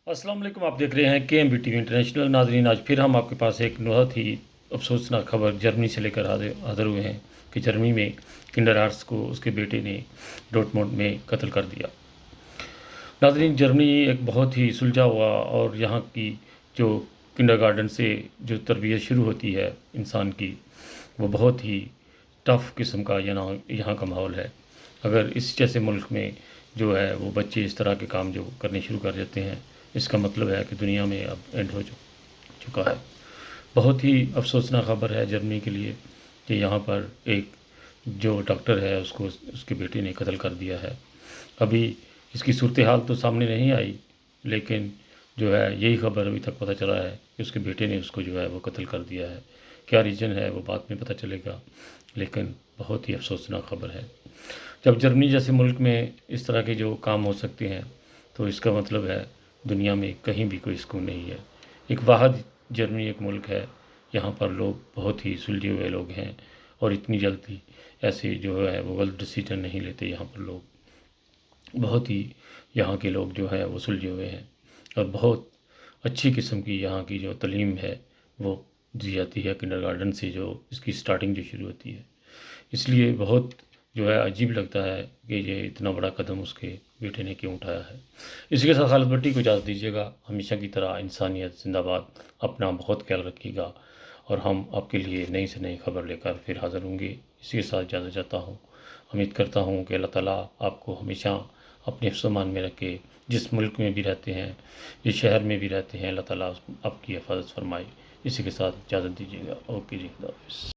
अस्सलाम वालेकुम। आप देख रहे हैं KMBTV इंटरनेशनल। नाजरीन, आज फिर हम आपके पास एक बहुत ही अफसोसनाक खबर जर्मनी से लेकर हाजिर हुए हैं कि जर्मनी में किंडरहार्ट्स को उसके बेटे ने डॉर्टमुंड में कत्ल कर दिया। नाजरीन, जर्मनी एक बहुत ही सुलझा हुआ और यहाँ की जो किंडरगार्टन से जो तरबियत शुरू होती है इंसान की, वो बहुत ही टफ़ किस्म का यहाँ का माहौल है। अगर इस जैसे मुल्क में जो है वो बच्चे इस तरह के काम जो करने शुरू कर देते हैं, इसका मतलब है कि दुनिया में अब एंड हो चुका है। बहुत ही अफसोसनाक खबर है जर्मनी के लिए कि यहाँ पर एक जो डॉक्टर है उसको उसके बेटे ने कत्ल कर दिया है। अभी इसकी सूरत हाल तो सामने नहीं आई, लेकिन जो है यही खबर अभी तक पता चला है कि उसके बेटे ने उसको जो है वो कत्ल कर दिया है। क्या रीज़न है वो बाद में पता चलेगा, लेकिन बहुत ही अफसोसनाक खबर है। जब जर्मनी जैसे मुल्क में इस तरह के जो काम हो सकते हैं, तो इसका मतलब है दुनिया में कहीं भी कोई सुकून नहीं है। एक वाहिद जर्मनी एक मुल्क है, यहाँ पर लोग बहुत ही सुलझे हुए लोग हैं और इतनी जल्दी ऐसे जो है वो गलत डिसीजन नहीं लेते। यहाँ पर लोग बहुत ही यहाँ के लोग जो हैं वो सुलझे हुए हैं और बहुत अच्छी किस्म की यहाँ की जो तालीम है वो दी जाती है किंडरगार्टन से, जो इसकी स्टार्टिंग जो शुरू होती है। इसलिए बहुत जो है अजीब लगता है कि ये इतना बड़ा कदम उसके बेटे ने क्यों उठाया है। इसी के साथ खालिद भट्टी को इजाज़त दीजिएगा। हमेशा की तरह इंसानियत जिंदाबाद। अपना बहुत ख्याल रखिएगा और हम आपके लिए नई से नई खबर लेकर फिर हाज़िर होंगे। इसी के साथ इजाज़त चाहता हूँ। उम्मीद करता हूँ कि अल्लाह ताला आपको हमेशा अपने हिफ्ज़-ओ-मान में रखे। जिस मुल्क में भी रहते हैं, जिस शहर में भी रहते हैं, अल्लाह ताला आपकी हिफाज़त फरमाए। इसी के साथ इजाज़त दीजिएगा। ओके जी, खुदा हाफ़िज़।